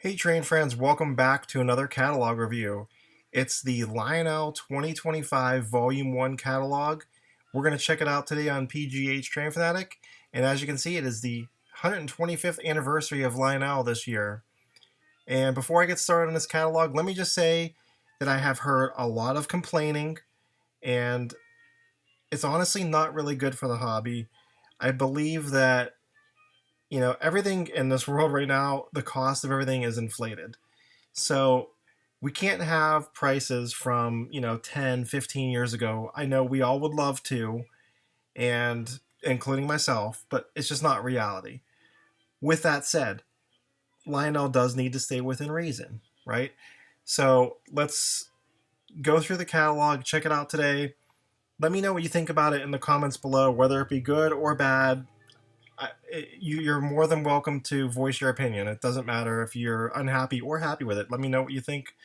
Hey train friends, welcome back to another catalog review. It's the Lionel 2025 Volume 1 catalog. We're going to check it out today on PGHTRAINFANATIC, and as you can see, it is the 125th anniversary of Lionel this year. And before I get started on this catalog, let me just say that I have heard a lot of complaining, and it's honestly not really good for the hobby. I believe that everything in this world right now, the cost of everything is inflated. So we can't have prices from, 10, 15 years ago. I know we all would love to, and including myself, but it's just not reality. With that said, Lionel does need to stay within reason, right? So let's go through the catalog, check it out today. Let me know what you think about it in the comments below, whether it be good or bad. You're more than welcome to voice your opinion. It doesn't matter if you're unhappy or happy with it. Let me know what you think.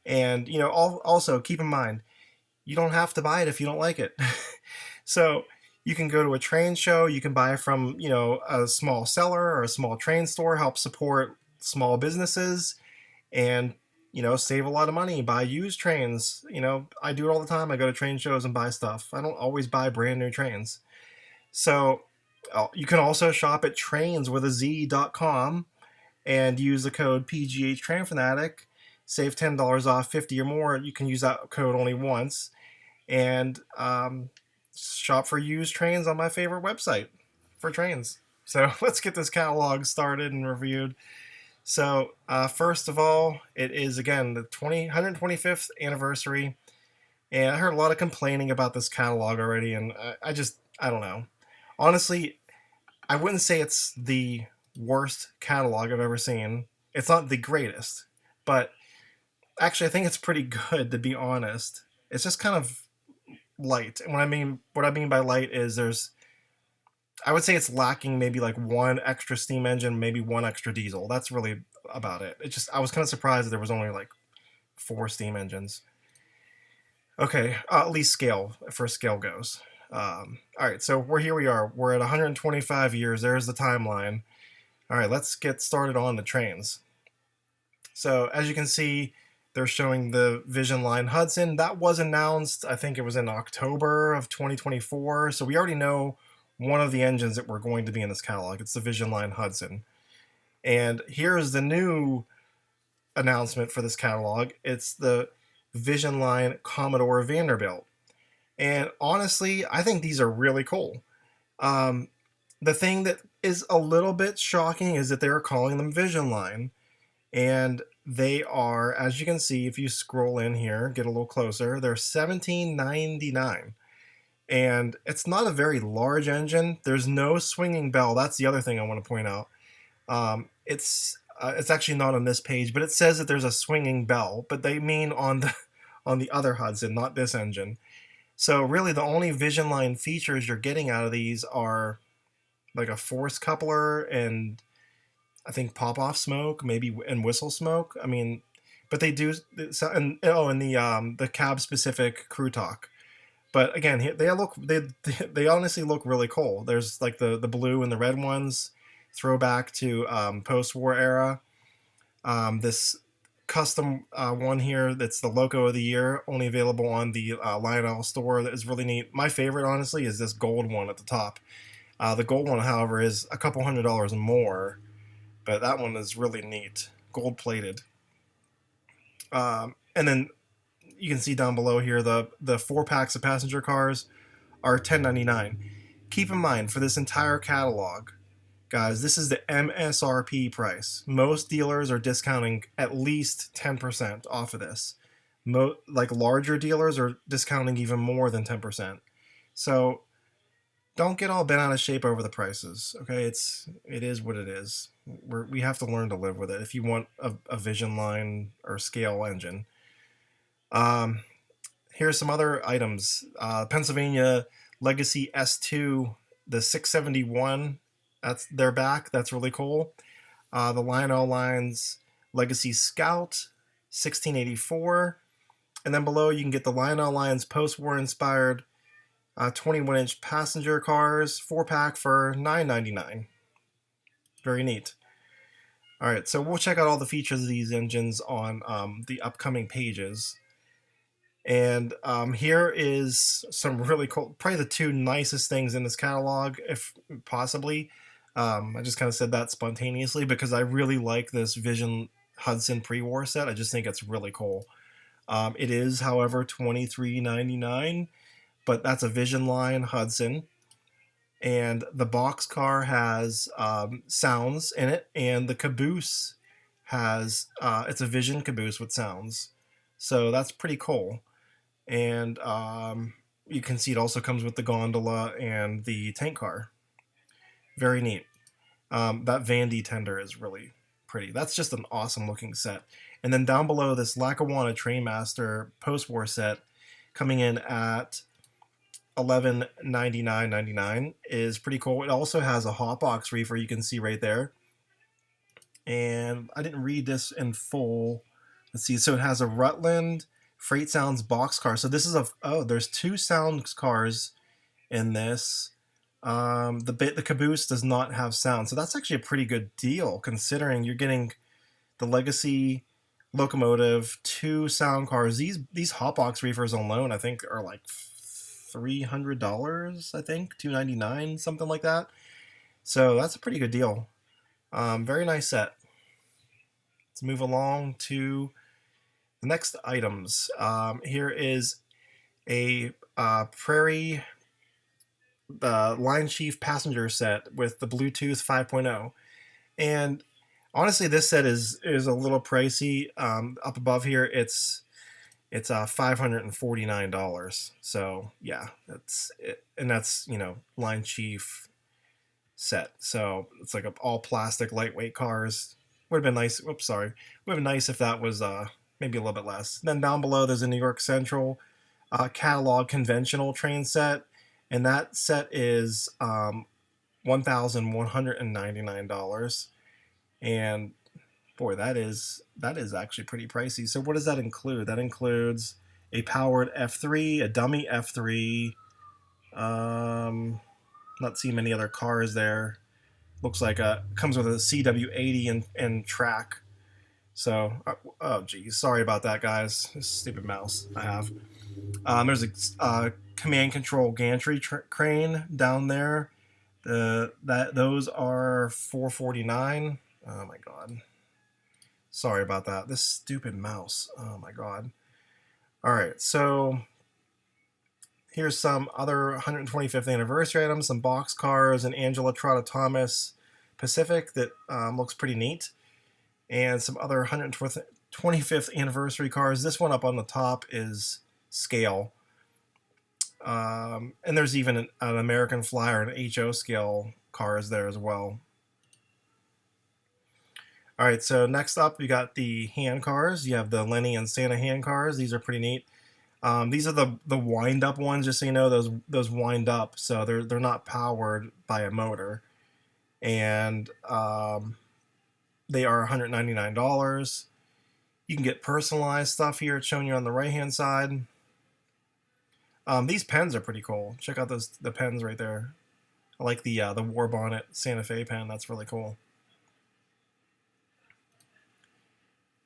And, also keep in mind, you don't have to buy it if you don't like it. So you can go to a train show, you can buy from, a small seller or a small train store, help support small businesses, and, save a lot of money, buy used trains. I do it all the time. I go to train shows and buy stuff. I don't always buy brand new trains. So you can also shop at trainswithaz.com and use the code PGHTRAINFANATIC. Save $10 off 50 or more. You can use that code only once. And shop for used trains on my favorite website for trains. So let's get this catalog started and reviewed. So first of all, it is, again, the 125th anniversary. And I heard a lot of complaining about this catalog already. And I don't know. Honestly, I wouldn't say it's the worst catalog I've ever seen. It's not the greatest, but actually I think it's pretty good, to be honest. It's just kind of light. And what I mean by light is I would say it's lacking maybe like one extra steam engine, maybe one extra diesel. That's really about it. I was kind of surprised that there was only like 4 steam engines. Okay, at least scale goes. All right, so here we are. We're at 125 years. There's the timeline. All right, let's get started on the trains. So as you can see, they're showing the Vision Line Hudson. That was announced, I think it was in October of 2024. So we already know one of the engines that were going to be in this catalog. It's the Vision Line Hudson. And here's the new announcement for this catalog. It's the Vision Line Commodore Vanderbilt. And honestly, I think these are really cool. The thing that is a little bit shocking is that they're calling them Vision Line. And they are, as you can see, if you scroll in here, get a little closer, they're $17.99. And it's not a very large engine. There's no swinging bell. That's the other thing I want to point out. It's actually not on this page, but it says that there's a swinging bell, but they mean on the other Hudson, not this engine. So really the only Vision Line features you're getting out of these are like a force coupler and I think pop-off smoke, maybe, and whistle smoke. I mean, but they do, and the cab-specific crew talk. But again, they honestly look really cool. There's like the blue and the red ones, throwback to post-war era. This custom one here that's the Loco of the Year, only available on the Lionel store. That is really neat. My favorite, honestly, is this gold one at the top. The gold one, however, is a couple $100 more, but that one is really neat, gold plated. And then you can see down below here the 4 packs of passenger cars are $10.99. Keep in mind, for this entire catalog, guys, this is the MSRP price. Most dealers are discounting at least 10% off of this. Like larger dealers are discounting even more than 10%. So don't get all bent out of shape over the prices. Okay, it is what it is. We have to learn to live with it if you want a Vision Line or scale engine. Here's some other items. Pennsylvania Legacy S2, the 671. They're back. That's really cool. The Lionel Lines Legacy Scout, 1684. And then below you can get the Lionel Lines post-war inspired 21-inch passenger cars, 4-pack for $9.99. Very neat. All right, so we'll check out all the features of these engines on the upcoming pages. And here is some really cool, probably the two nicest things in this catalog, if possibly. I just kind of said that spontaneously because I really like this Vision Hudson pre-war set. I just think it's really cool. It is, however, $23.99, but that's a Vision line Hudson. And the boxcar has sounds in it, and the caboose has, it's a Vision caboose with sounds. So that's pretty cool. And you can see it also comes with the gondola and the tank car. Very neat. That Vandy tender is really pretty. That's just an awesome looking set. And then down below, this Lackawanna Trainmaster post-war set coming in at $1199.99 is pretty cool. It also has a hotbox reefer you can see right there. And I didn't read this in full. Let's see. So it has a Rutland Freight Sounds boxcar. So this is there's two sound cars in this. The caboose does not have sound, so that's actually a pretty good deal considering you're getting the Legacy locomotive, two sound cars. These hotbox reefers alone, I think, are like $300. I think $299, something like that. So that's a pretty good deal. Very nice set. Let's move along to the next items. Here is a Prairie Line Chief passenger set with the Bluetooth 5.0. And honestly, this set is a little pricey. Up above here, it's $549. So yeah, that's it. And that's, Line Chief set. So it's like all plastic, lightweight cars. Would have been nice. Oops, sorry. Would have been nice if that was maybe a little bit less. Then down below, there's a New York Central catalog conventional train set, and that set is $1,199. And boy, that is actually pretty pricey. So what does that include? That includes a powered F3, a dummy F3. Not seeing many other cars there. Looks like comes with a CW80 and track. So, oh geez, sorry about that, guys. This stupid mouse I have. There's a command control gantry crane down there. Those are $449. Oh my god. Sorry about that. This stupid mouse. Oh my god. All right, so here's some other 125th anniversary items, some box cars, and Angela Trotta Thomas Pacific that looks pretty neat. And some other 125th anniversary cars. This one up on the top is scale. And there's even an American Flyer and HO scale cars there as well. All right, so next up we got the hand cars. You have the Lenny and Santa hand cars. These are pretty neat. These are the wind up ones, just so you know. Those wind up, so they're not powered by a motor. And they are $199. You can get personalized stuff here. It's showing you on the right-hand side. These pens are pretty cool. Check out the pens right there. I like the War Bonnet Santa Fe pen. That's really cool.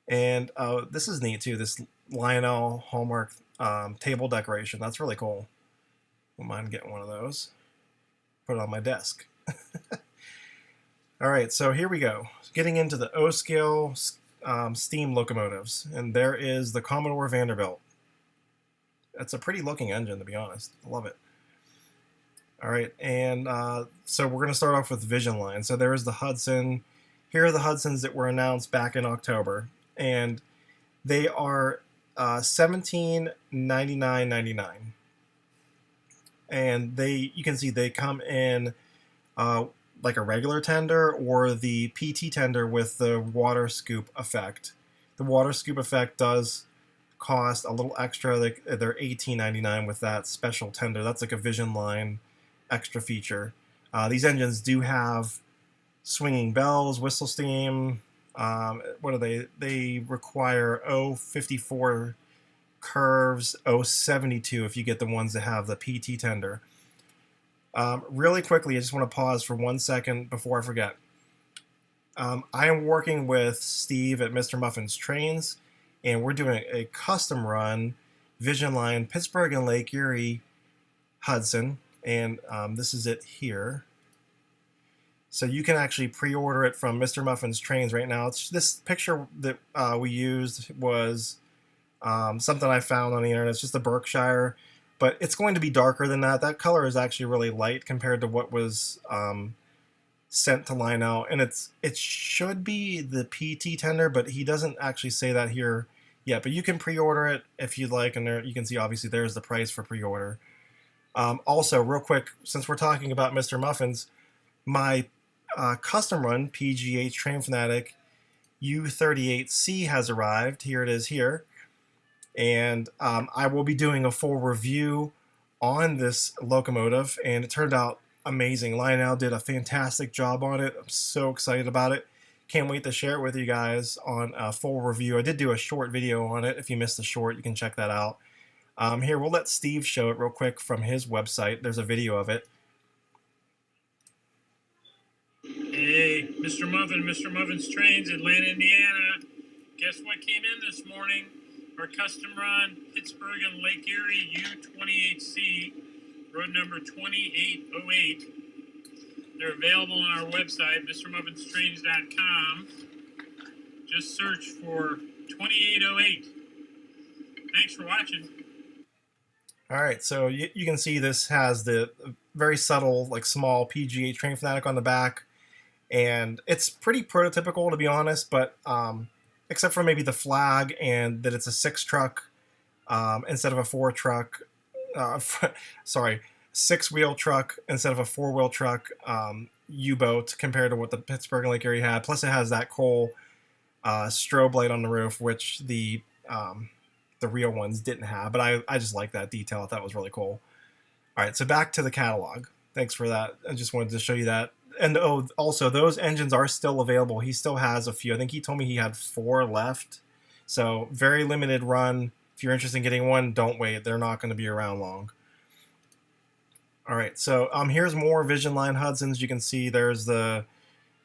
And this is neat too. This Lionel Hallmark table decoration. That's really cool. Wouldn't mind getting one of those. Put it on my desk. All right, so here we go. Getting into the O-scale steam locomotives, and there is the Commodore Vanderbilt. That's a pretty looking engine, to be honest. I love it. All right, and so we're going to start off with Vision line. So there is the Hudson. Here are the Hudsons that were announced back in October, and they are $1799.99. And you can see they come in like a regular tender or the PT tender with the water scoop effect. The water scoop effect does cost a little extra. They're $18.99 with that special tender. That's like a Vision line extra feature. These engines do have swinging bells, whistle steam. What are they? They require 054 curves, 072 if you get the ones that have the PT tender. Really quickly, I just want to pause for 1 second before I forget. I am working with Steve at Mr. Muffin's Trains, and we're doing a custom run Vision Line Pittsburgh and Lake Erie Hudson, and this is it here. So you can actually pre-order it from Mr. Muffin's Trains right now. This picture that we used was something I found on the internet. It's just a Berkshire, but it's going to be darker than that. That color is actually really light compared to what was sent to Lionel, and it should be the PT tender, but he doesn't actually say that here yet. But you can pre-order it if you'd like, and there you can see obviously there's the price for pre-order. Also, real quick, since we're talking about Mr. Muffins, my custom run Pghtrainfantic U38C has arrived. Here it is here, and I will be doing a full review on this locomotive, and it turned out amazing. Lionel did a fantastic job on it. I'm so excited about it. Can't wait to share it with you guys on a full review. I did do a short video on it. If you missed the short, you can check that out. Here, we'll let Steve show it real quick from his website. There's a video of it. Hey, Mr. Muffin's Trains, Atlanta, Indiana. Guess what came in this morning? Our custom run Pittsburgh and Lake Erie U28C, road number 2808. They're available on our website, mrmuffinstrains.com. Just search for 2808. Thanks for watching. All right, so you can see this has the very subtle, like small Pghtrainfantic on the back, and it's pretty prototypical to be honest, but except for maybe the flag and that it's a 6-truck instead of a 4-truck. Sorry, 6-wheel truck instead of a 4-wheel truck U-boat compared to what the Pittsburgh and Lake Erie had. Plus, it has that cool strobe light on the roof, which the real ones didn't have. But I just like that detail. I thought it was really cool. All right, so back to the catalog. Thanks for that. I just wanted to show you that. And oh, also, those engines are still available. He still has a few. I think he told me he had 4 left. So very limited run. If you're interested in getting one, don't wait. They're not going to be around long. All right, so here's more Vision Line Hudsons. You can see there's the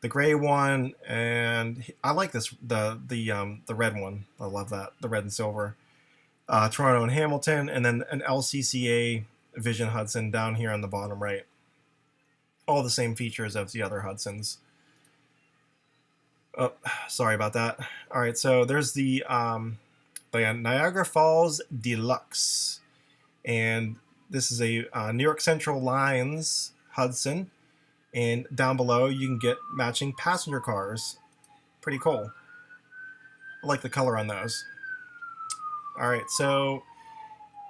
gray one, and I like this the red one. I love that, the red and silver. Toronto and Hamilton, and then an LCCA Vision Hudson down here on the bottom right. All the same features as the other Hudsons. Oh, sorry about that. All right, so there's the Niagara Falls Deluxe, and this is a New York Central Lines Hudson, and down below you can get matching passenger cars. Pretty cool. I like the color on those. All right, so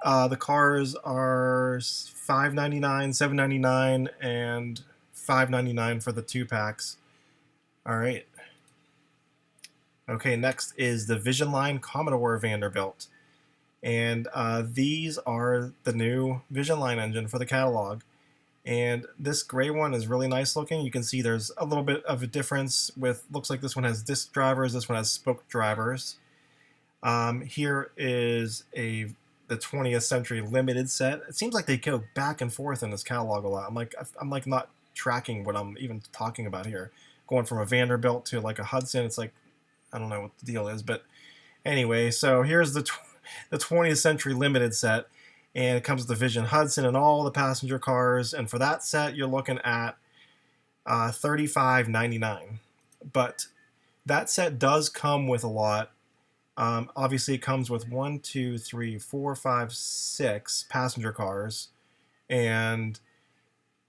the cars are $5.99, $7.99, and $5.99 for the 2-packs. All right. Okay, next is the Vision Line Commodore Vanderbilt. And these are the new Vision Line engine for the catalog. And this gray one is really nice looking. You can see there's a little bit of a difference with, looks like this one has disc drivers, this one has spoke drivers. Here is the 20th Century Limited set. It seems like they go back and forth in this catalog a lot. I'm like not tracking what I'm even talking about here. Going from a Vanderbilt to like a Hudson, it's like, I don't know what the deal is, but anyway, so here's the 20th Century Limited set, and it comes with the Vision Hudson and all the passenger cars, and for that set, you're looking at $35.99. But that set does come with a lot. Obviously, it comes with 1, 2, 3, 4, 5, 6 passenger cars, and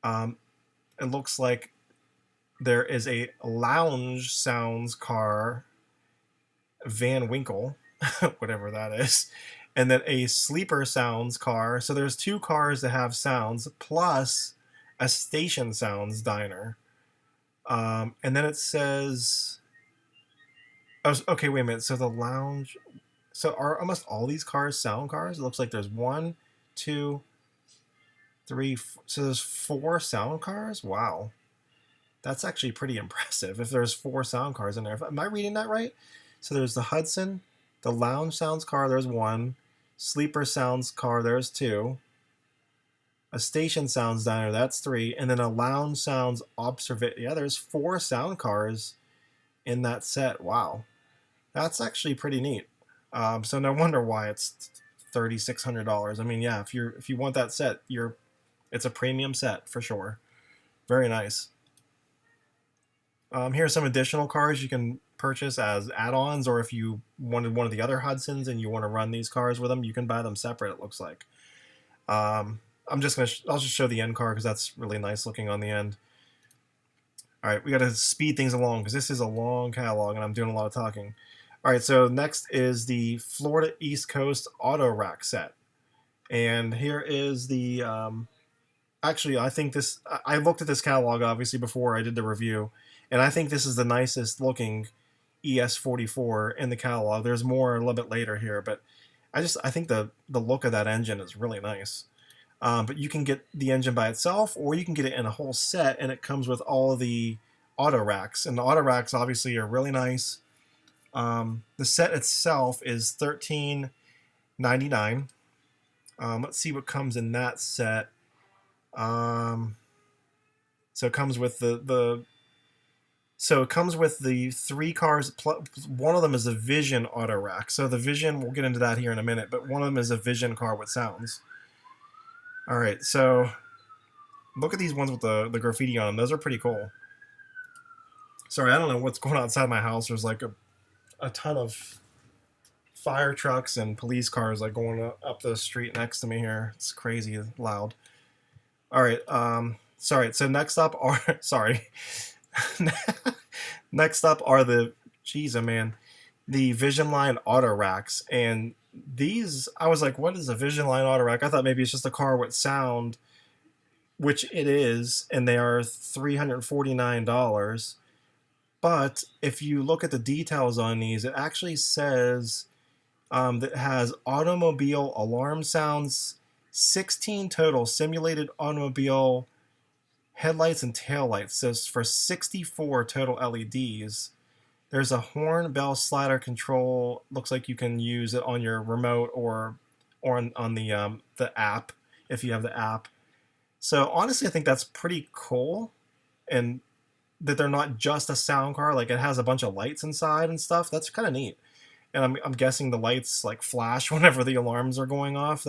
it looks like there is a lounge sounds car, Van Winkle, whatever that is, and then a sleeper sounds car. So there's 2 cars that have sounds plus a station sounds diner. And then it says, oh, okay, wait a minute. So the lounge, so are almost all these cars sound cars? It looks like there's 1, 2, 3, so there's 4 sound cars? Wow. That's actually pretty impressive if there's 4 sound cars in there. Am I reading that right? So there's the Hudson, the lounge sounds car, there's 1, sleeper sounds car, there's 2, a station sounds diner, that's 3, and then a lounge sounds observation. Yeah, there's 4 sound cars in that set. Wow, that's actually pretty neat. So no wonder why it's $3,600. I mean, yeah, if you want that set, it's a premium set for sure. Very nice. Here are some additional cars you can purchase as add-ons, or if you wanted one of the other Hudsons and you want to run these cars with them, you can buy them separate. It looks like. I'm just gonna I'll just show the end car because that's really nice looking on the end. All right, we got to speed things along because this is a long catalog and I'm doing a lot of talking. All right, so next is the Florida East Coast Auto Rack set, and here is the. Actually, I think this. I looked at this catalog obviously before I did the review, and I think this is the nicest looking ES44 in the catalog. There's more a little bit later here, but I think the look of that engine is really nice. But you can get the engine by itself, or you can get it in a whole set, and it comes with all of the auto racks. And the auto racks obviously are really nice. The set itself is $13.99. Let's see what comes in that set. So it comes with the three cars. One of them is a Vision auto rack. So the Vision, we'll get into that here in a minute, but one of them is a Vision car with sounds. All right, so look at these ones with the graffiti on them. Those are pretty cool. Sorry, I don't know what's going on outside my house. There's like a ton of fire trucks and police cars like going up the street next to me here. It's crazy loud. All right, sorry. So next up are sorry. Next up are the the Vision Line auto racks, and these I was like, what is a Vision Line auto rack? I thought maybe it's just a car with sound, which it is, and they are $349. But if you look at the details on these, it actually says that it has automobile alarm sounds, 16 total simulated automobile headlights and taillights. So for 64 total LEDs. There's a horn bell slider control. Looks like you can use it on your remote or on the app if you have the app. So honestly, I think that's pretty cool, and that they're not just a sound car. Like it has a bunch of lights inside and stuff. That's kind of neat. And I'm guessing the lights like flash whenever the alarms are going off.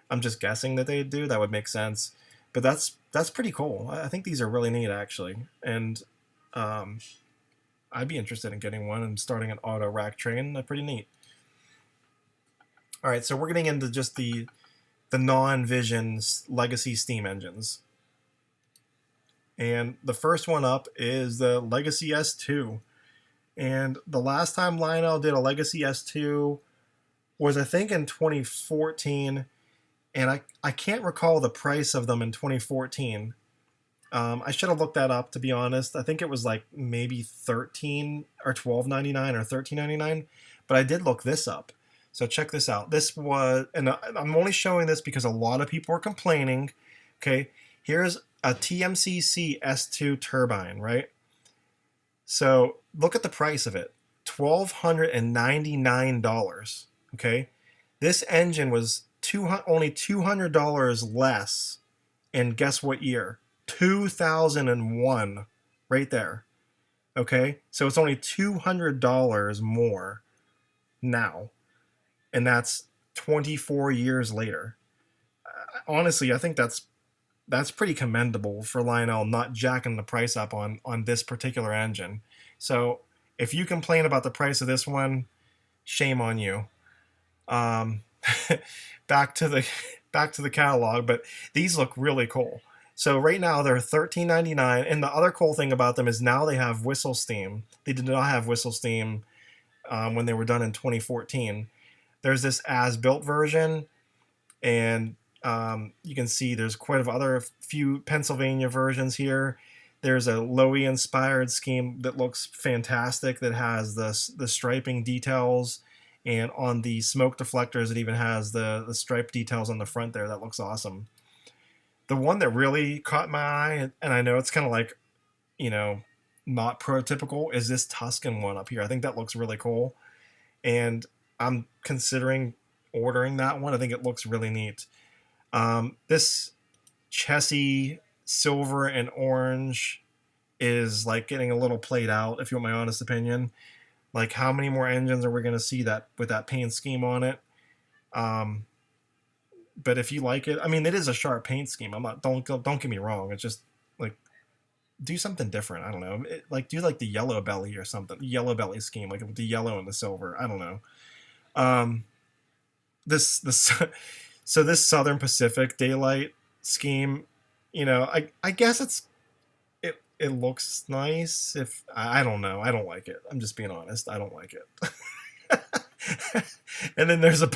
I'm just guessing that they do. That would make sense. But that's pretty cool. I think these are really neat actually, and I'd be interested in getting one and starting an auto rack train. They're pretty neat. All right, so we're getting into just the non-Vision legacy steam engines. And the first one up is the Legacy S2. And the last time Lionel did a Legacy S2 was, I think, in 2014. And I can't recall the price of them in 2014. I should have looked that up, to be honest. I think it was like maybe $13 or $12.99 or $13.99, but I did look this up. So check this out. This was, and I'm only showing this because a lot of people are complaining. Okay, here's a TMCC S2 turbine, right? So look at the price of it, $1,299. Okay, this engine was only $200 less, and guess what year? 2001, right there. Okay, so it's only $200 more now, and that's 24 years later. Honestly, I think that's pretty commendable for Lionel not jacking the price up on this particular engine. So if you complain about the price of this one, shame on you. Back to the catalog, but these look really cool. So right now they're $13.99, and the other cool thing about them is now they have whistle steam. They did not have whistle steam when they were done in 2014. There's this as-built version, and you can see there's quite a few Pennsylvania versions here. There's a Lowy-inspired scheme that looks fantastic that has the striping details, and on the smoke deflectors it even has the stripe details on the front there. That looks awesome. The one that really caught my eye, and I know it's kind of like, not prototypical, is this Tuscan one up here. I think that looks really cool, and I'm considering ordering that one. I think it looks really neat. This chessy silver and orange is like getting a little played out, if you want my honest opinion. Like, how many more engines are we going to see that with that paint scheme on it? But if you like it, I mean, it is a sharp paint scheme. I'm not, don't get me wrong. It's just like, do something different. I don't know. Like, do like the yellow belly or something. The yellow belly scheme, like with the yellow and the silver. I don't know. This so this Southern Pacific daylight scheme, I guess it looks nice. If I don't know, I don't like it. I'm just being honest. I don't like it. And then there's a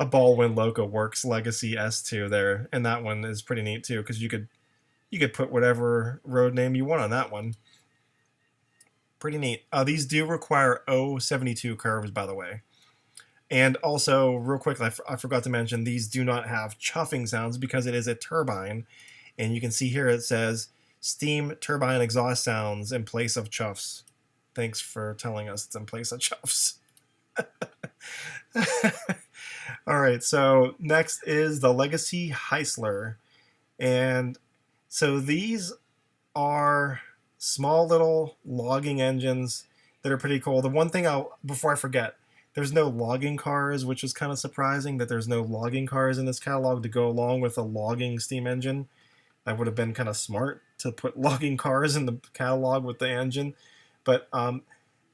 Baldwin Loco Works Legacy S2 there, and that one is pretty neat too, because you could put whatever road name you want on that one. Pretty neat. These do require 072 curves, by the way. And also, real quick, I forgot to mention, these do not have chuffing sounds because it is a turbine. And you can see here it says steam turbine exhaust sounds in place of chuffs. Thanks for telling us it's in place of chuffs. All right, so next is the Legacy Heisler. And so these are small little logging engines that are pretty cool. The one thing before I forget, there's no logging cars, which is kind of surprising that there's no logging cars in this catalog to go along with a logging steam engine. That would have been kind of smart to put logging cars in the catalog with the engine. But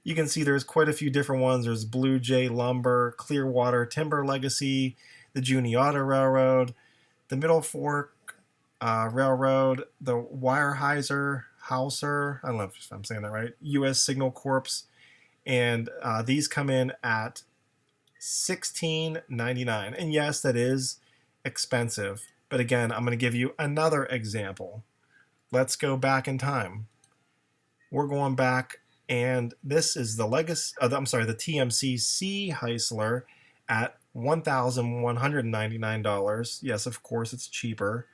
you can see there's quite a few different ones. There's Blue Jay Lumber, Clearwater Timber Legacy, the Juniata Railroad, the Middle Fork Railroad, the Weyerhaeuser Hauser, I don't know if I'm saying that right, U.S. Signal Corps, and these come in at $16.99. And yes, that is expensive. But again, I'm going to give you another example. Let's go back in time. We're going back, and this is the the TMCC Heisler at $1,199. Yes, of course, it's cheaper.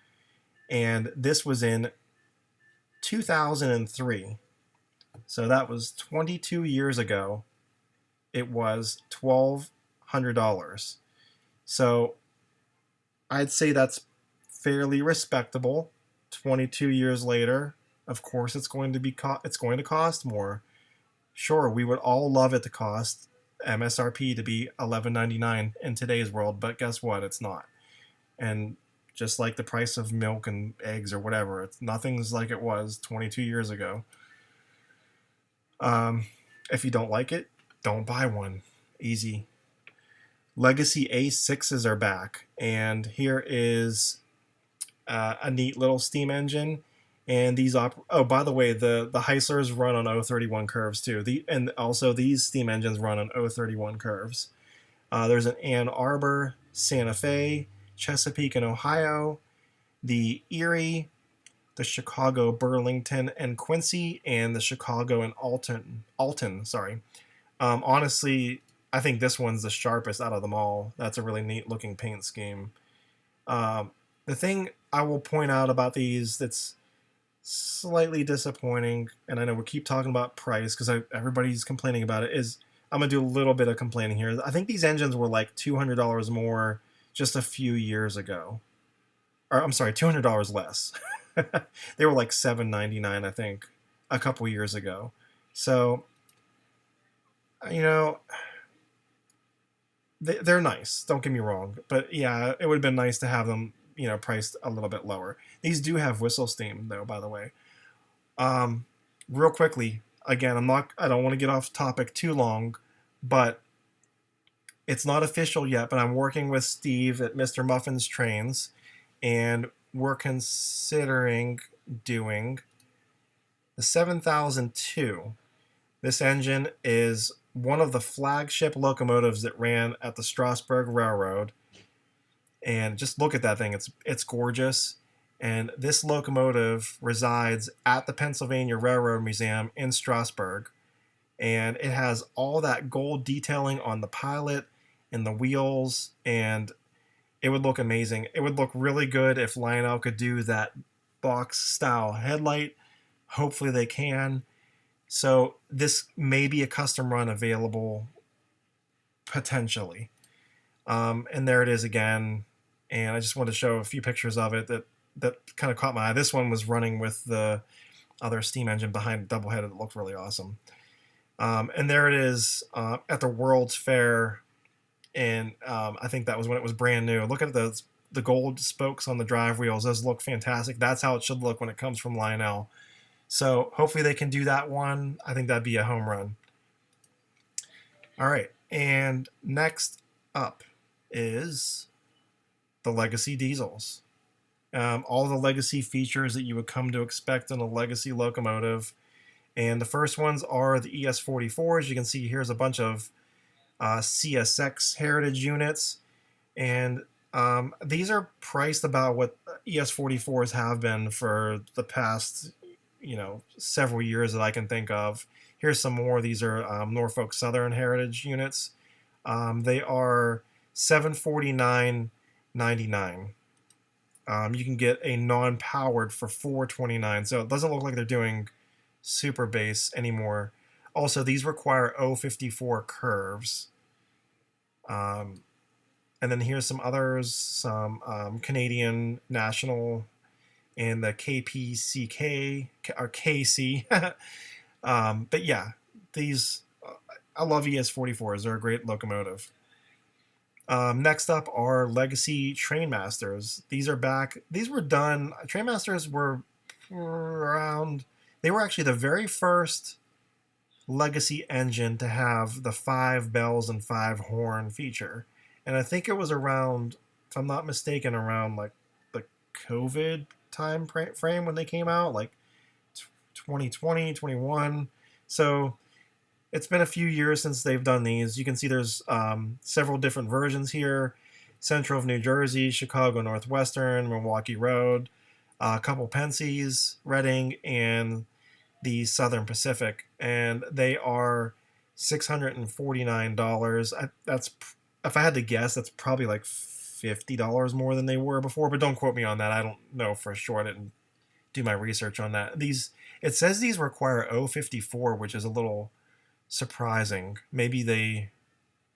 And this was in 2003. So that was 22 years ago. It was $1,200. So I'd say that's fairly respectable. 22 years later, of course, it's going to cost more. Sure, we would all love it to cost MSRP to be $11.99 in today's world, but guess what? It's not. And just like the price of milk and eggs or whatever, nothing's like it was 22 years ago. If you don't like it, don't buy one. Easy. Legacy A6s are back, and here is a neat little steam engine. And these by the way, the Heislers run on 031 curves too. And also these steam engines run on 031 curves. There's an Ann Arbor, Santa Fe, Chesapeake in Ohio, the Erie, the Chicago, Burlington, and Quincy, and the Chicago and Alton. Honestly, I think this one's the sharpest out of them all. That's a really neat looking paint scheme. The thing I will point out about these that's slightly disappointing, and I know we keep talking about price because everybody's complaining about it, is I'm going to do a little bit of complaining here. I think these engines were like $200 more just a few years ago. Or I'm sorry, $200 less. They were like $799, I think, a couple years ago. So, they're nice. Don't get me wrong. But yeah, it would have been nice to have them, priced a little bit lower. These do have whistle steam, though, by the way. Real quickly, again, I don't want to get off topic too long, but it's not official yet, but I'm working with Steve at Mr. Muffin's Trains, and we're considering doing the 7002. This engine is one of the flagship locomotives that ran at the Strasburg Railroad. And just look at that thing. It's gorgeous. And this locomotive resides at the Pennsylvania Railroad Museum in Strasburg. And it has all that gold detailing on the pilot and the wheels, and it would look amazing. It would look really good if Lionel could do that box-style headlight. Hopefully they can. So this may be a custom run available potentially. And there it is again. And I just wanted to show a few pictures of it that kind of caught my eye. This one was running with the other steam engine behind double headed. It looked really awesome. And there it is at the World's Fair, and I think that was when it was brand new. Look at the gold spokes on the drive wheels. Those look fantastic. That's how it should look when it comes from Lionel. So hopefully they can do that one. I think that'd be a home run. All right, and next up is the Legacy diesels. All the Legacy features that you would come to expect in a Legacy locomotive. And the first ones are the ES44s. You can see here's a bunch of CSX heritage units. And these are priced about what ES44s have been for the past, several years that I can think of. Here's some more. These are Norfolk Southern heritage units. They are $749.99. You can get a non-powered for $429. So it doesn't look like they're doing super base anymore. Also, these require 054 curves. And then here's some others, some Canadian National and the KPCK or KC. But yeah, these I love ES44s. They're a great locomotive. Next up are Legacy Trainmasters. These are back. These were done. Trainmasters were around. They were actually the very first Legacy engine to have the 5 bells and 5 horn feature. And I think it was around, if I'm not mistaken, around like the COVID time frame when they came out, like 2020, 21. So it's been a few years since they've done these. You can see there's several different versions here. Central of New Jersey, Chicago Northwestern, Milwaukee Road, a couple Pence's, Reading, and the Southern Pacific. And they are $649. That's, if I had to guess, that's probably like $50 more than they were before, but don't quote me on that. I don't know for sure. I didn't do my research on that. It says these require 054, which is a little surprising. Maybe they,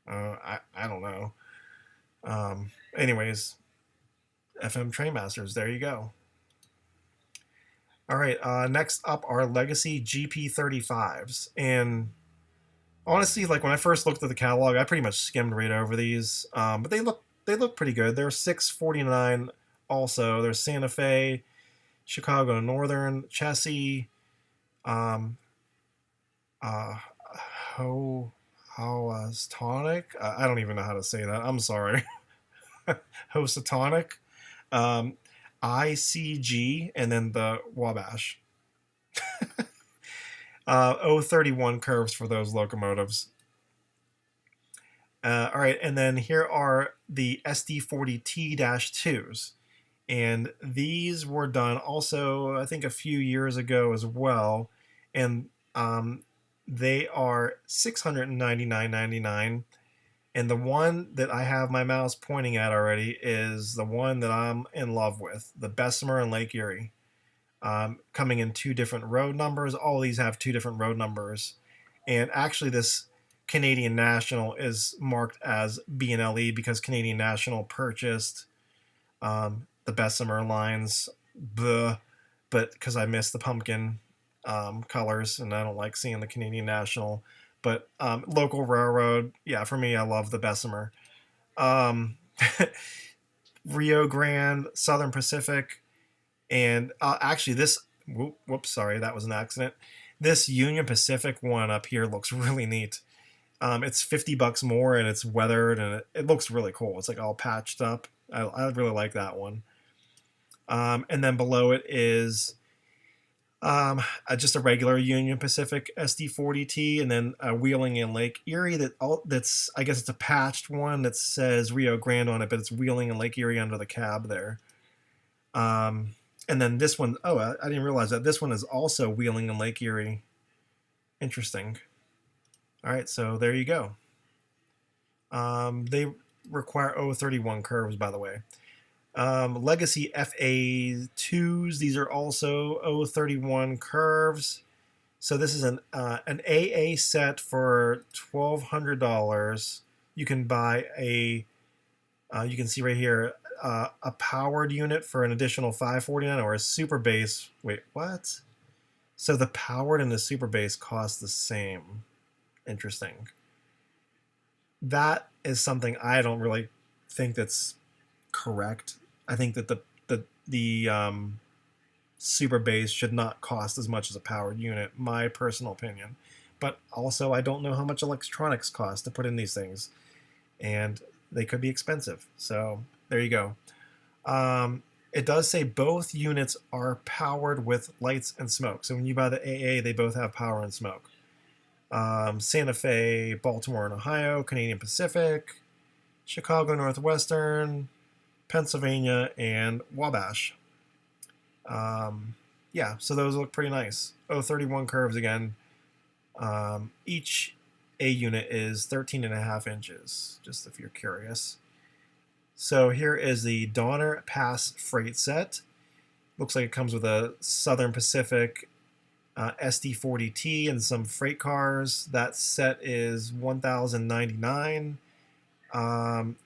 I don't know. Anyways, FM Trainmasters, there you go. All right, next up are Legacy GP35s. And honestly, like when I first looked at the catalog, I pretty much skimmed right over these. But they look pretty good. They're $649 also. There's Santa Fe, Chicago Northern, Chessie, Housatonic. I don't even know how to say that. I'm sorry. Housatonic, ICG, and then the Wabash. 031 curves for those locomotives. All right, and then here are the SD40T-2s. And these were done also, I think, a few years ago as well. And they are $699.99. And the one that I have my mouse pointing at already is the one that I'm in love with, the Bessemer and Lake Erie. Coming in 2 different road numbers. All of these have 2 different road numbers. And actually this Canadian National is marked as B&LE because Canadian National purchased the Bessemer lines, but because I missed the pumpkin colors and I don't like seeing the Canadian National. But local railroad, yeah, for me, I love the Bessemer. Rio Grande, Southern Pacific, and actually this, whoops, sorry, that was an accident. This Union Pacific one up here looks really neat. It's $50 more and it's weathered and it looks really cool. It's like all patched up. I really like that one. And then below it is just a regular Union Pacific SD40T, and then Wheeling and Lake Erie. That's I guess it's a patched one that says Rio Grande on it, but it's Wheeling and Lake Erie under the cab there. And then this one, I didn't realize that this one is also Wheeling and Lake Erie. Interesting. All right, so there you go. They require 031 curves, by the way. Legacy FA2s, these are also 031 curves. So this is an AA set for $1,200. You can buy you can see right here, a powered unit for an additional $549, or a super base. Wait, what? So the powered and the super bass cost the same. Interesting. That is something I don't really think that's correct. I think that the super bass should not cost as much as a powered unit, my personal opinion. But also, I don't know how much electronics cost to put in these things, and they could be expensive. So there you go. It does say both units are powered with lights and smoke. So when you buy the AA, they both have power and smoke. Santa Fe, Baltimore and Ohio, Canadian Pacific, Chicago Northwestern, Pennsylvania, and Wabash. Yeah, so those look pretty nice. 031 curves again. Each A unit is 13.5 inches, just if you're curious. So here is the Donner Pass freight set. Looks like it comes with a Southern Pacific SD40T and some freight cars. That set is $1,099.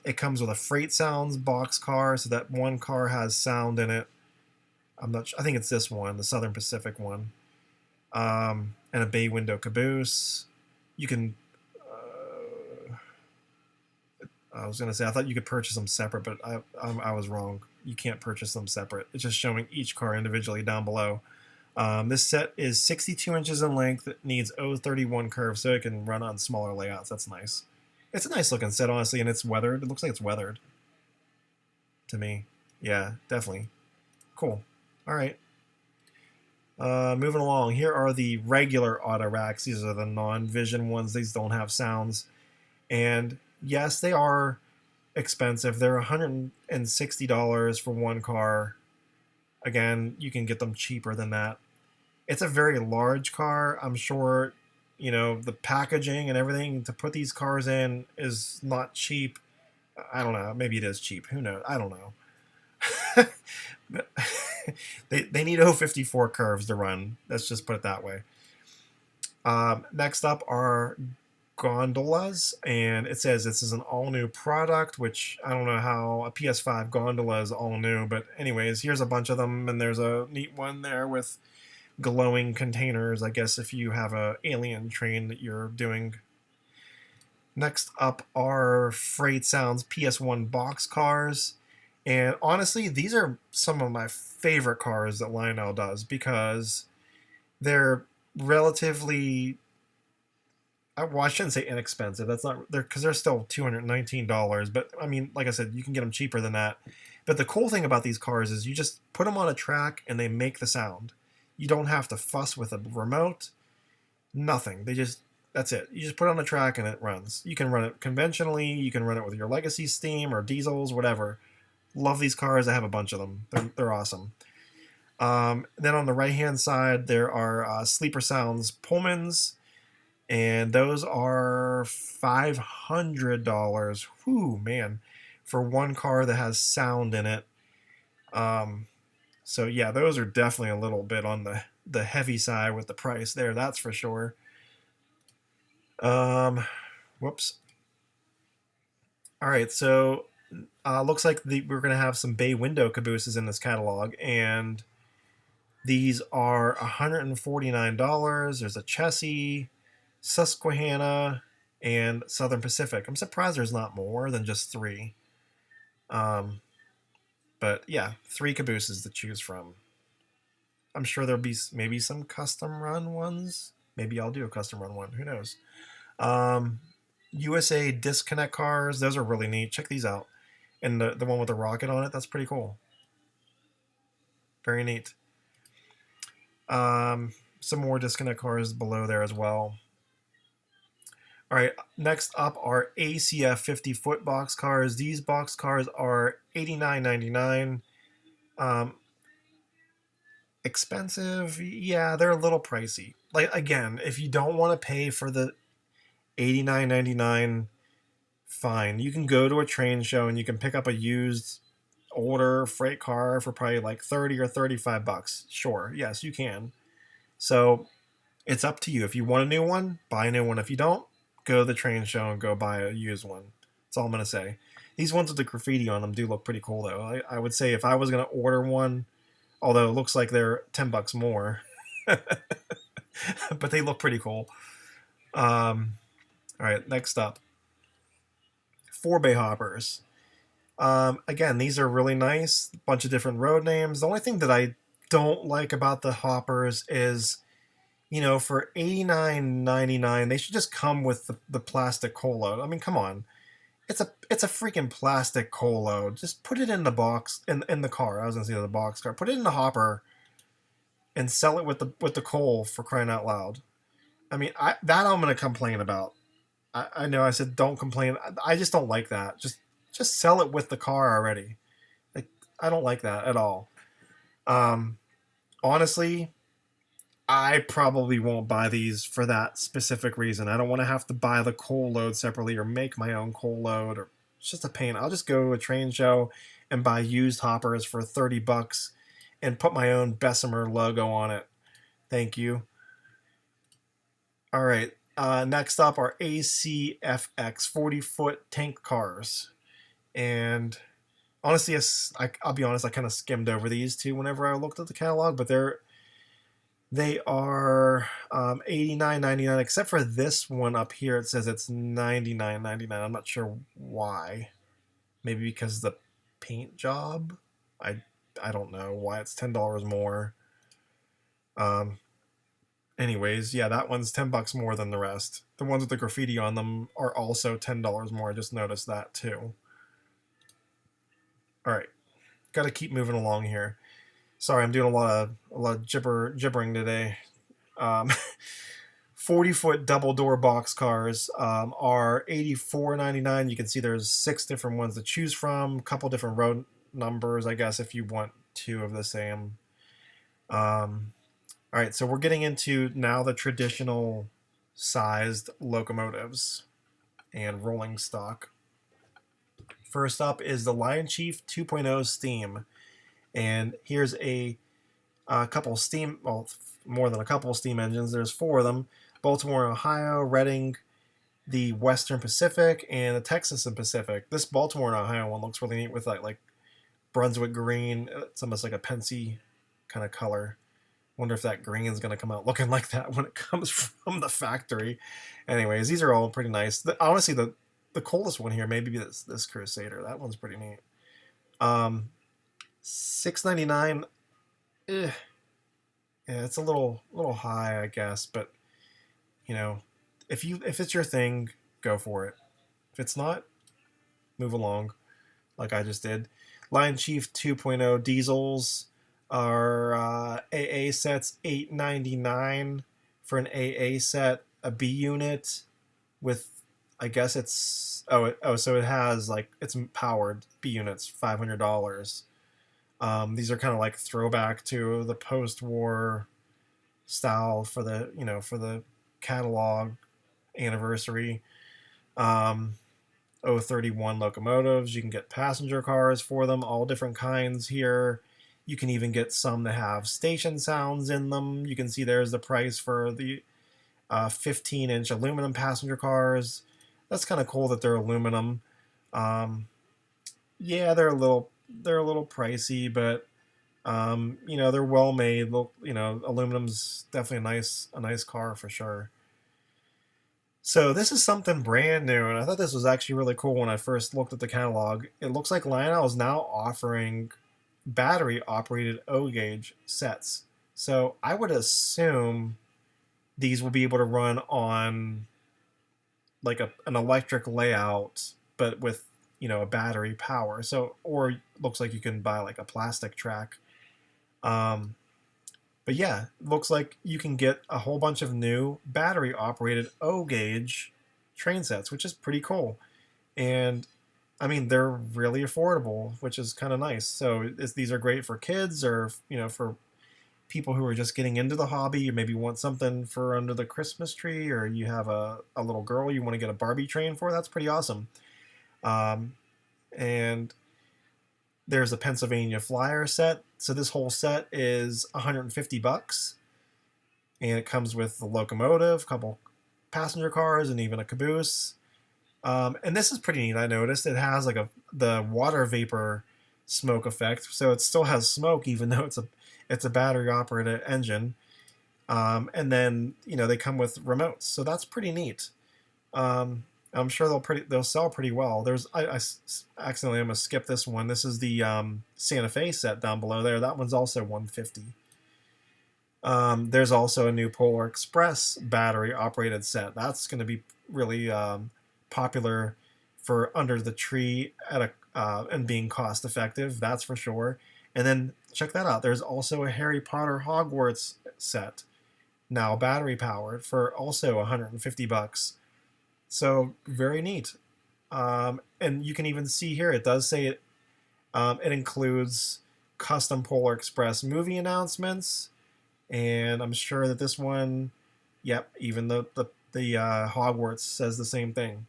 It comes with a Freight Sounds box car, so that one car has sound in it. I'm not sure. I think it's this one, the Southern Pacific one. And a bay window caboose. You can. I was gonna say I thought you could purchase them separate, but I was wrong. You can't purchase them separate. It's just showing each car individually down below. This set is 62 inches in length. It needs 031 curves, so it can run on smaller layouts. That's nice. It's a nice looking set, honestly, and it's weathered. It looks like it's weathered to me. Yeah, definitely. Cool. All right. Moving along, here are the regular auto racks. These are the non-vision ones. These don't have sounds. And yes, they are expensive. They're $160 for one car. Again, you can get them cheaper than that. It's a very large car. I'm sure, the packaging and everything to put these cars in is not cheap. I don't know. Maybe it is cheap. Who knows? I don't know. But they need 054 curves to run. Let's just put it that way. Next up are gondolas, and it says this is an all-new product, which I don't know how a PS5 gondola is all new, but anyways, here's a bunch of them, and there's a neat one there with glowing containers, I guess, if you have a alien train that you're doing. Next up are Freight Sounds PS1 box cars. And honestly, these are some of my favorite cars that Lionel does because they're relatively, well, I shouldn't say inexpensive. That's not, because they're still $219. But I mean, like I said, you can get them cheaper than that. But the cool thing about these cars is you just put them on a track and they make the sound. You don't have to fuss with a remote. Nothing. That's it. You just put it on a track and it runs. You can run it conventionally. You can run it with your legacy steam or diesels, whatever. Love these cars. I have a bunch of them. They're awesome. Then on the right-hand side, there are Sleeper Sounds Pullmans, and those are $500. Whew, man, for one car that has sound in it. So yeah, those are definitely a little bit on the heavy side with the price there. That's for sure. Whoops. All right, so looks like we're going to have some bay window cabooses in this catalog, and these are $149. There's a Chessie, Susquehanna, and Southern Pacific. I'm surprised there's not more than just three. But yeah, three cabooses to choose from. I'm sure there'll be maybe some custom run ones. Maybe I'll do a custom run one. Who knows? USA disconnect cars. Those are really neat. Check these out. And the one with the rocket on it, that's pretty cool. Very neat. Some more disconnect cars below there as well. All right, next up are ACF 50-foot box cars. These box cars are $89.99. Expensive? Yeah, they're a little pricey. Like, again, if you don't want to pay for the $89.99, fine. You can go to a train show and you can pick up a used older freight car for probably like 30 or 35 bucks. Sure, yes, you can. So it's up to you. If you want a new one, buy a new one. If you don't, go to the train show and go buy a used one. That's all I'm going to say. These ones with the graffiti on them do look pretty cool, though. I would say if I was going to order one, although it looks like they're $10 more, but they look pretty cool. All right, next up, 4-bay hoppers. Again, these are really nice. Bunch of different road names. The only thing that I don't like about the hoppers is, for $89.99, they should just come with the plastic coal load. I mean, come on. It's a freaking plastic coal load. Just put it in the box in the car. I was gonna say the box car. Put it in the hopper and sell it with the coal, for crying out loud. I mean, I'm gonna complain about. I know I said don't complain. I just don't like that. Just sell it with the car already. Like, I don't like that at all. Um, Honestly, I probably won't buy these for that specific reason. I don't want to have to buy the coal load separately or make my own coal load. Or it's just a pain. I'll just go to a train show and buy used hoppers for $30 and put my own Bessemer logo on it. Thank you. All right. Next up are ACFX 40-foot tank cars. And honestly, I'll be honest, I kind of skimmed over these two whenever I looked at the catalog, but they are $89.99, except for this one up here. It says it's $99.99. I'm not sure why. Maybe because of the paint job. I don't know why it's $10 more. Anyways, yeah, that one's $10 more than the rest. The ones with the graffiti on them are also $10 more. I just noticed that too. All right, got to keep moving along here. Sorry, I'm doing a lot of gibbering today. 40-foot double door box cars are $84.99. You can see there's 6 different ones to choose from. A couple different road numbers, I guess, if you want 2 of the same. All right, so we're getting into now the traditional sized locomotives and rolling stock. First up is the Lion Chief 2.0 Steam. And here's a couple steam, well, more than a couple steam engines. There's 4 of them: Baltimore, Ohio, Reading, the Western Pacific, and the Texas and Pacific. This Baltimore and Ohio one looks really neat with like Brunswick green. It's almost like a pensy kind of color. Wonder if that green is going to come out looking like that when it comes from the factory. Anyways, these are all pretty nice. Honestly, the coolest one here maybe this Crusader. That one's pretty neat. $6.99. Yeah, it's a little high, I guess, but if it's your thing, go for it. If it's not, move along, like I just did. Lion Chief 2.0 diesels are AA sets $8.99 for an AA set. A B unit with, I guess it's so it has it's powered B units, $500. These are kind of like throwback to the post-war style for the catalog anniversary. 031 locomotives. You can get passenger cars for them, all different kinds here. You can even get some that have station sounds in them. You can see there's the price for the 15-inch aluminum passenger cars. That's kind of cool that they're aluminum. Yeah, they're a little pricey, but they're well made. Aluminum's definitely a nice car for sure. So this is something brand new, and I thought this was actually really cool when I first looked at the catalog. It looks like Lionel is now offering battery-operated O-gauge sets. So I would assume these will be able to run on like an electric layout, but with a battery power. So, or looks like you can buy like a plastic track. But yeah, looks like you can get a whole bunch of new battery-operated O-gauge train sets, which is pretty cool. And I mean, they're really affordable, which is kind of nice. So these are great for kids or for people who are just getting into the hobby. You maybe want something for under the Christmas tree, or you have a little girl you want to get a Barbie train for. That's pretty awesome. And there's a Pennsylvania Flyer set. So this whole set is $150, and it comes with the locomotive, a couple passenger cars, and even a caboose. And this is pretty neat. I noticed it has like the water vapor smoke effect, so it still has smoke even though it's a battery operated engine. And then they come with remotes, so that's pretty neat. I'm sure they'll sell pretty well. I accidentally I'm gonna skip this one. This is the Santa Fe set down below there. That one's also 150. There's also a new Polar Express battery operated set. That's going to be really popular for under the tree at and being cost effective. That's for sure. And then check that out. There's also a Harry Potter Hogwarts set, now battery powered, for also 150 bucks. So very neat. And you can even see here it does say it includes custom Polar Express movie announcements, and I'm sure that this one, yep, even the Hogwarts says the same thing.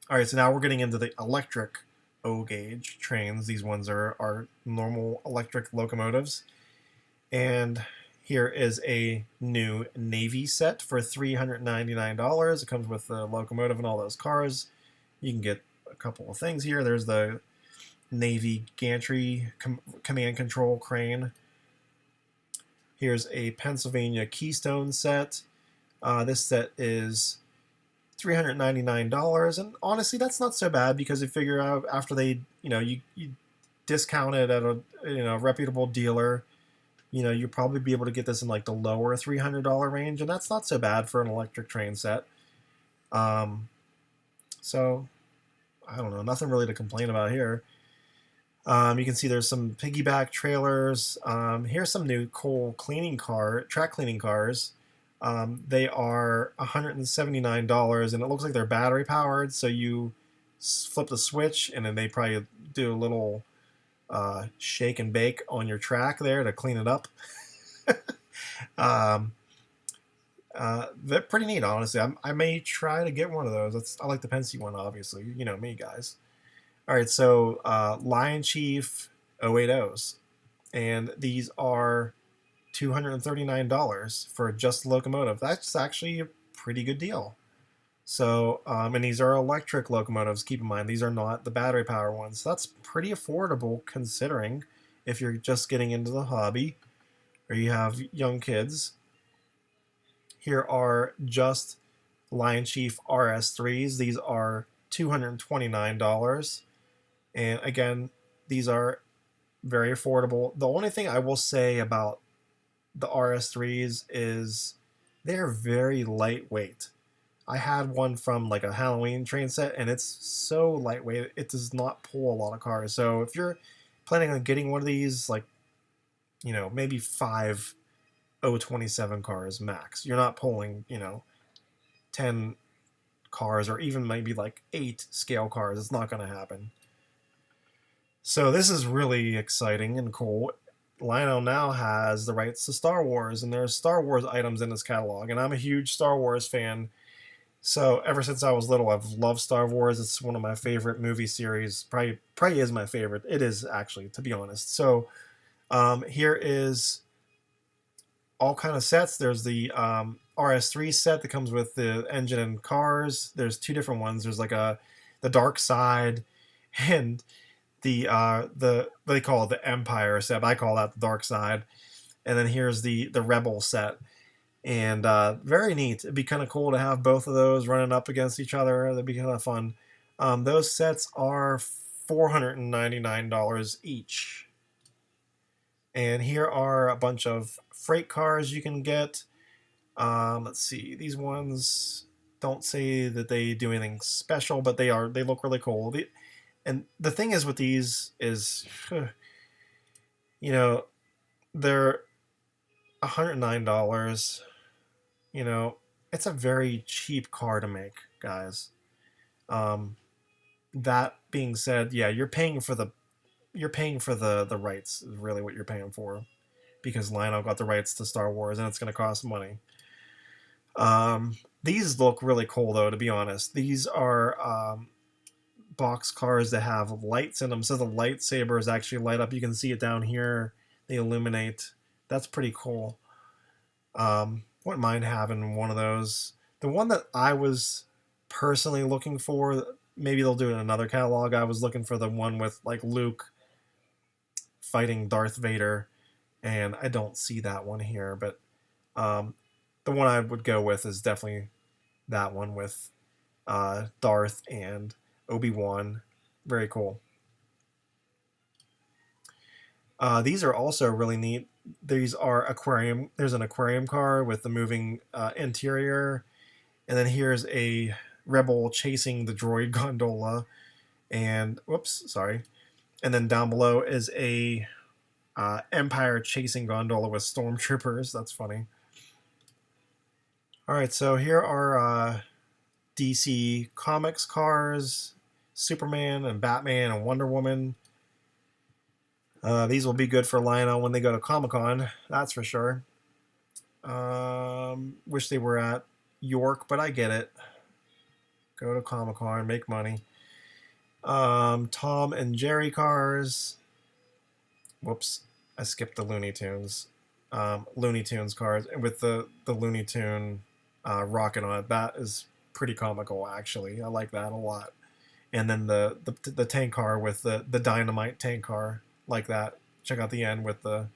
All right, so now we're getting into the electric O gauge trains. These ones are normal electric locomotives, and here is a new Navy set for $399. It comes with the locomotive and all those cars. You can get a couple of things here. There's the Navy gantry command control crane. Here's a Pennsylvania Keystone set. This set is $399, and honestly, that's not so bad because you figure out after they, you discount it at a reputable dealer, you'll probably be able to get this in like the lower $300 range, and that's not so bad for an electric train set. So I don't know, nothing really to complain about here. You can see there's some piggyback trailers. Here's some new cool track cleaning cars. They are $179, and it looks like they're battery powered. So you flip the switch, and then they probably do a little shake and bake on your track there to clean it up. They're pretty neat, honestly. I may try to get one of those. I like the Penske one, obviously. You know me, guys. All right, so Lion Chief 080s, and these are $239 for just the locomotive. That's actually a pretty good deal. So, and these are electric locomotives. Keep in mind, these are not the battery power ones. So that's pretty affordable considering if you're just getting into the hobby or you have young kids. Here are just Lion Chief RS3s. These are $229. And again, these are very affordable. The only thing I will say about the RS3s is they're very lightweight. I had one from like a Halloween train set, and it's so lightweight, it does not pull a lot of cars. So if you're planning on getting one of these, like, maybe 5 027 cars max, you're not pulling, 10 cars or even maybe like 8 scale cars. It's not going to happen. So this is really exciting and cool. Lionel now has the rights to Star Wars, and there's Star Wars items in this catalog, and I'm a huge Star Wars fan. So ever since I was little, I've loved Star Wars. It's one of my favorite movie series. Probably is my favorite. It is, actually, to be honest. So here is all kind of sets. There's the RS3 set that comes with the engine and cars. There's 2 different ones. There's like the dark side and the they call it the Empire set. I call that the dark side. And then here's the Rebel set. And very neat. It'd be kind of cool to have both of those running up against each other. That'd be kind of fun. Those sets are $499 each. And here are a bunch of freight cars you can get. Let's see. These ones don't say that they do anything special, but they look really cool. And the thing is with these is, they're $109. It's a very cheap car to make, guys. That being said, yeah, you're paying for the rights is really what you're paying for, because Lionel got the rights to Star Wars, and it's going to cost money. These look really cool, though, to be honest. These are box cars that have lights in them, so the lightsabers actually light up. You can see it down here. They illuminate. That's pretty cool. Wouldn't mind having one of those. The one that I was personally looking for, maybe they'll do it in another catalog. I was looking for the one with like Luke fighting Darth Vader, and I don't see that one here, but The one I would go with is definitely that one with Darth and Obi-Wan. Very cool. These are also really neat. These are aquarium. There's an aquarium car with the moving interior, and then here's a rebel chasing the droid gondola. And whoops, sorry. And then down below is a Empire chasing gondola with stormtroopers. That's funny. All right, so here are DC Comics cars, Superman and Batman and Wonder Woman. These will be good for Lionel when they go to Comic-Con, that's for sure. Wish they were at York, but I get it. Go to Comic-Con, make money. Tom and Jerry cars. Whoops, I skipped the Looney Tunes. Looney Tunes cars with the Looney Tune rocket on it. That is pretty comical, actually. I like that a lot. And then the tank car with the dynamite tank car, like that. Check out the end with the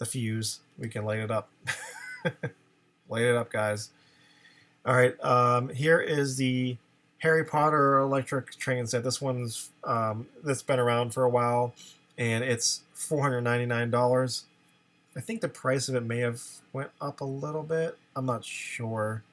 fuse. We can light it up. Light it up, guys. All right, here is the Harry Potter electric train set. This one's that's been around for a while, and it's $499. I think the price of it may have went up a little bit. I'm not sure.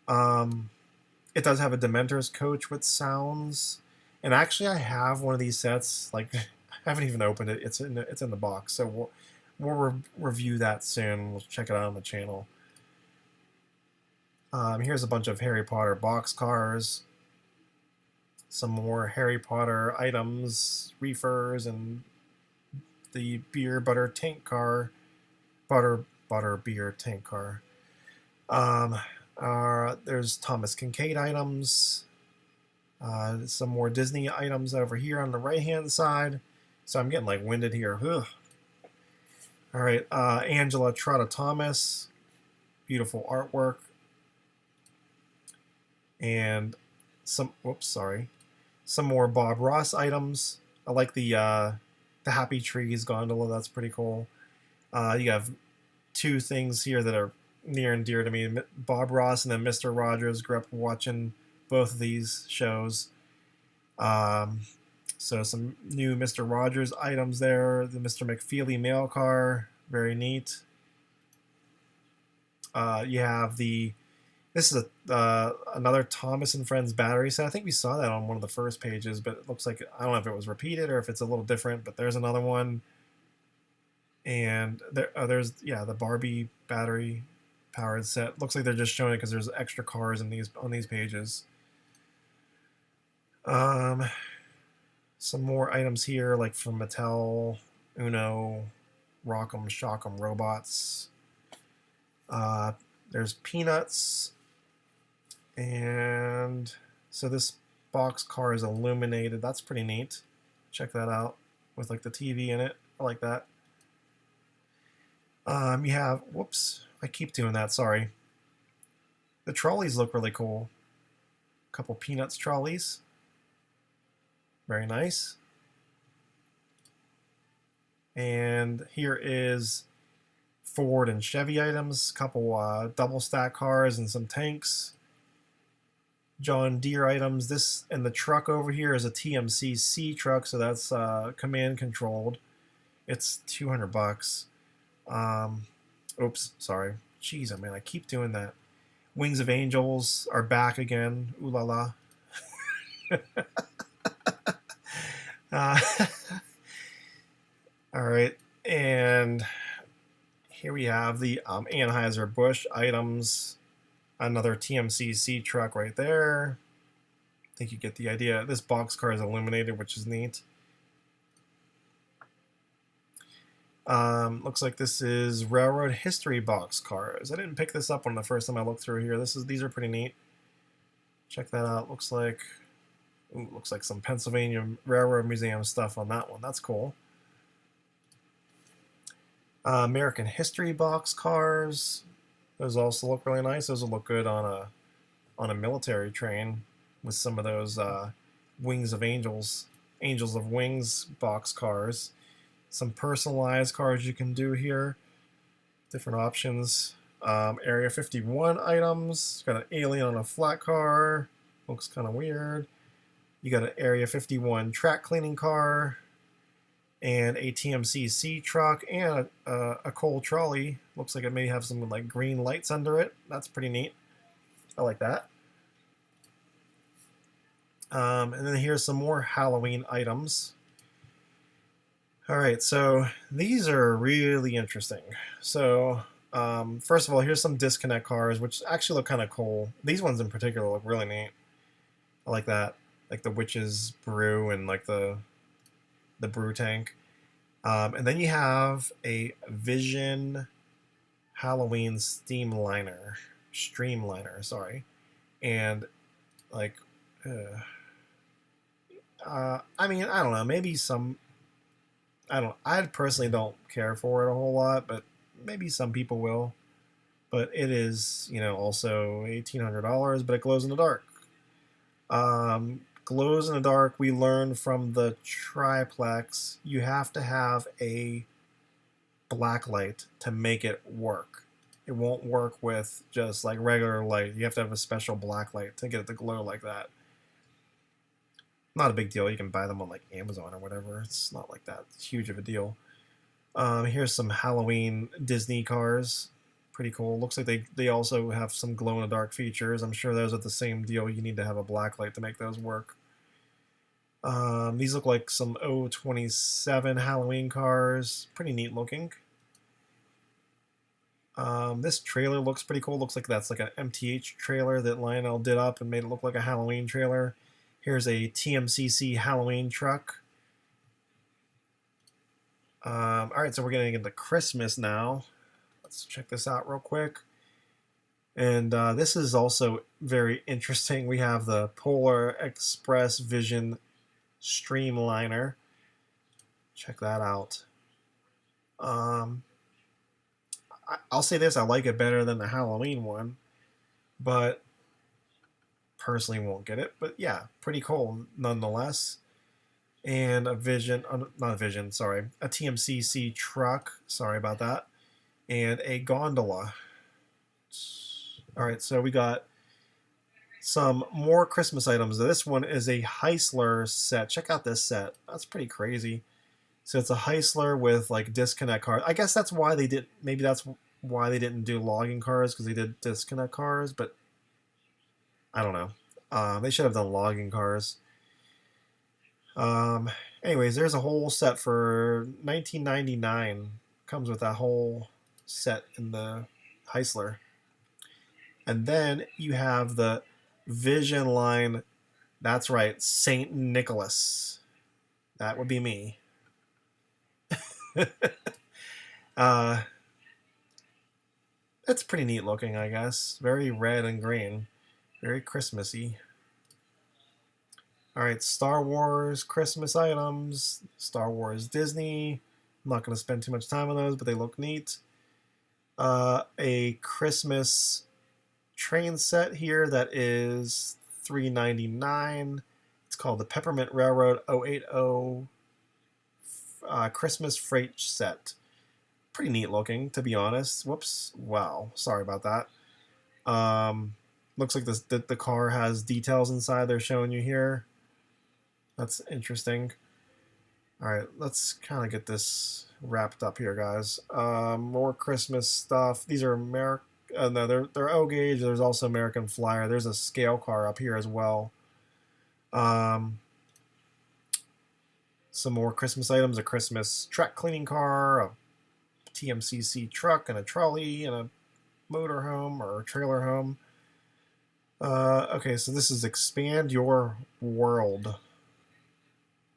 It does have a Dementor's coach with sounds, and actually I have one of these sets. Like, I haven't even opened it. It's in the box, so we'll review that soon. We'll check it out on the channel. Here's a bunch of Harry Potter box cars. Some more Harry Potter items, reefers, and the beer butter tank car. Butter beer tank car. There's Thomas Kincaid items. Some more Disney items over here on the right hand side. So I'm getting like winded here. Ugh. All right, Angela Trotta Thomas. Beautiful artwork. And some more Bob Ross items. I like the Happy Trees gondola. That's pretty cool. You have two things here that are near and dear to me: Bob Ross and then Mr. Rogers. Grew up watching both of these shows. So some new Mr. Rogers items there. The Mr. McFeely mail car, very neat. You have this is another Thomas and Friends battery set. I think we saw that on one of the first pages, but it looks like, I don't know if it was repeated or if it's a little different, but there's another one. And there's the Barbie battery powered set. Looks like they're just showing it because there's extra cars on these pages. Some more items here, like from Mattel, Uno, Rock'em Shock'em Robots. There's Peanuts. And so this box car is illuminated. That's pretty neat. Check that out with like the TV in it. I like that. You have, whoops, I keep doing that, sorry. The trolleys look really cool. A couple Peanuts trolleys. Very nice. And here is Ford and Chevy items, a couple double stack cars and some tanks. John Deere items. This and the truck over here is a TMC-C truck, so that's command controlled. It's $200. Oops, sorry. Jeez, man, I keep doing that. Wings of Angels are back again. Ooh la la. All right, and here we have the Anheuser-Busch items. Another TMC-C truck right there. I think you get the idea. This box car is illuminated, which is neat. Looks like this is Railroad History box cars. I didn't pick this up on the first time I looked through here. These are pretty neat. Check that out. Looks like some Pennsylvania Railroad Museum stuff on that one. That's cool. American History box cars. Those also look really nice. Those will look good on a military train with some of those Wings of Angels of Wings box cars. Some personalized cars you can do here. Different options. Area 51 items. Got an alien on a flat car. Looks kind of weird. You got an Area 51 track cleaning car, and a TMCC truck, and a coal trolley. Looks like it may have some like green lights under it. That's pretty neat. I like that. And then here's some more Halloween items. All right, so these are really interesting. So first of all, here's some disconnect cars, which actually look kind of cool. These ones in particular look really neat. I like that, like the witch's brew and like the brew tank. And then you have a Vision Halloween streamliner, sorry, and like, I mean, I don't know, maybe some. I personally don't care for it a whole lot, but maybe some people will. But it is, also $1,800, but it glows in the dark. Glows in the dark, we learned from the triplex, you have to have a black light to make it work. It won't work with just like regular light. You have to have a special black light to get it to glow like that. Not a big deal. You can buy them on like Amazon or whatever. It's not like that huge of a deal. Here's some Halloween Disney cars. Pretty cool. Looks like they also have some glow-in-the-dark features. I'm sure those are the same deal. You need to have a black light to make those work. These look like some 027 Halloween cars. Pretty neat looking. This trailer looks pretty cool. Looks like that's like an MTH trailer that Lionel did up and made it look like a Halloween trailer. Here's a TMCC Halloween truck. All right, so we're getting into Christmas now. Let's check this out real quick. And this is also very interesting. We have the Polar Express Vision Streamliner. Check that out. I'll say this, I like it better than the Halloween one, but personally won't get it. But yeah, pretty cool nonetheless. And a Vision, not a Vision, sorry, a TMCC truck, sorry about that, and a gondola. All right, so we got some more Christmas items. This one is a Heisler set. Check out this set. That's pretty crazy. So it's a Heisler with like disconnect cars. I guess that's why they did. Maybe that's why they didn't do logging cars, because they did disconnect cars. But I don't know. They should have done logging cars. Anyways, there's a whole set for $19.99. Comes with that whole set in the Heisler. And then you have the Vision line. That's right, St. Nicholas. That would be me. It's pretty neat looking, I guess. Very red and green. Very Christmassy. Alright, Star Wars Christmas items. Star Wars Disney. I'm not going to spend too much time on those, but they look neat. A Christmas train set here that is $3.99. It's called the Peppermint Railroad 080 Christmas Freight Set. Pretty neat looking, to be honest. Whoops. Wow. Sorry about that. Looks like the car has details inside they're showing you here. That's interesting. All right, let's kind of get this wrapped up here, guys. More Christmas stuff. These are no, they're O gauge. There's also American Flyer. There's a scale car up here as well. Some more Christmas items: a Christmas track cleaning car, a TMCC truck, and a trolley, and a motorhome or trailer home. Okay, so this is Expand Your World.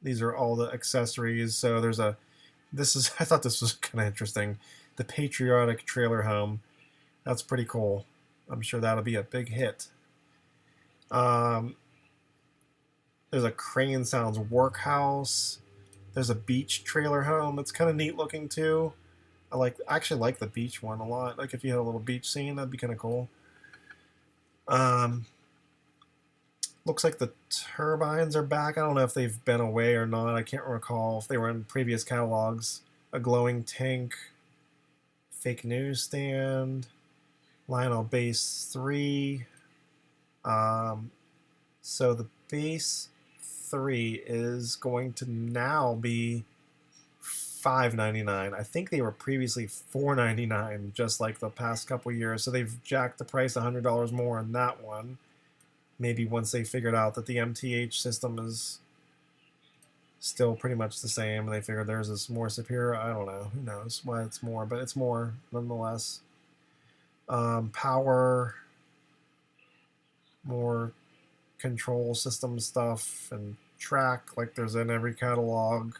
These are all the accessories. So there's I thought this was kind of interesting. The Patriotic Trailer Home. That's pretty cool. I'm sure that'll be a big hit. There's a Crane Sounds Workhouse. There's a beach trailer home. That's kind of neat looking too. I actually like the beach one a lot. Like if you had a little beach scene, that'd be kind of cool. Looks like the turbines are back. I don't know if they've been away or not. I can't recall if they were in previous catalogs. A glowing tank, fake news stand. Lionel base 3. So the base 3 is going to now be $5.99. I think they were previously $4.99, just like the past couple years. So they've jacked the price $100 more on that one. Maybe once they figured out that the MTH system is still pretty much the same, and they figured theirs is more superior. I don't know. Who knows why it's more, but it's more nonetheless. Power, more control system stuff, and track like there's in every catalog.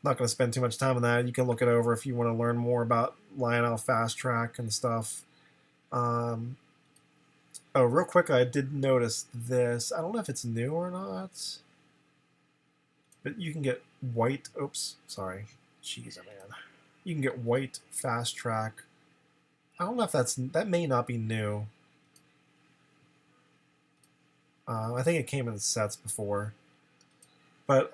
Not going to spend too much time on that. You can look it over if you want to learn more about Lionel Fast Track and stuff. Oh, real quick, I did notice this. I don't know if it's new or not, but you can get white. Oops, sorry. Jeez, man. You can get white Fast Track. I don't know if that may not be new. I think it came in sets before. But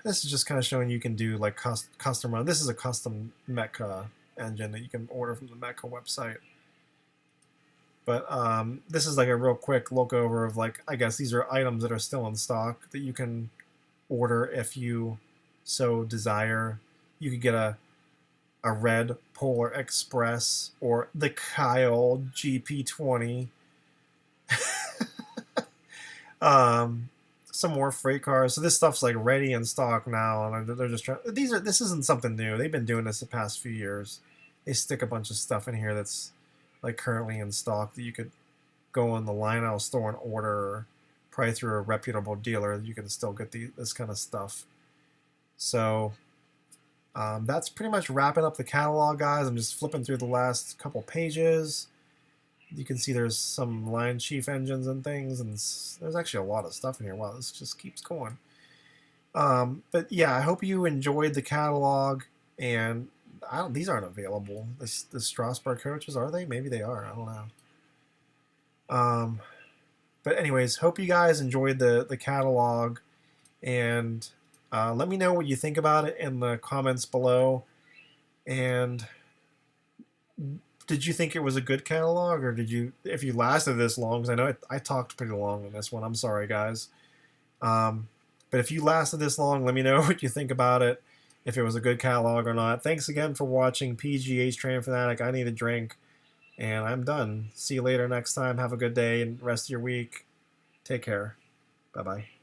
this is just kind of showing you can do like custom run. This is a custom mecha engine that you can order from the mecha website. But this is like a real quick look over of like, I guess these are items that are still in stock that you can order if you so desire. You could get a red Polar Express or the Kyle GP20. Some more freight cars. So this stuff's like ready in stock now, and they're just trying. This isn't something new. They've been doing this the past few years. They stick a bunch of stuff in here that's like currently in stock that you could go in the Lionel store and order, or probably through a reputable dealer. You can still get this kind of stuff. So that's pretty much wrapping up the catalog, guys. I'm just flipping through the last couple pages. You can see there's some Lion Chief engines and things, and there's actually a lot of stuff in here. Wow, this just keeps going. But yeah, I hope you enjoyed the catalog, and these aren't available. The Strasbourg coaches, are they? Maybe they are. I don't know. But anyways, hope you guys enjoyed the catalog, and let me know what you think about it in the comments below. And did you think it was a good catalog, or if you lasted this long, because I know I talked pretty long on this one. I'm sorry, guys. But if you lasted this long, let me know what you think about it, if it was a good catalog or not. Thanks again for watching Pghtrainfantic. I need a drink, and I'm done. See you later next time. Have a good day and rest of your week. Take care. Bye-bye.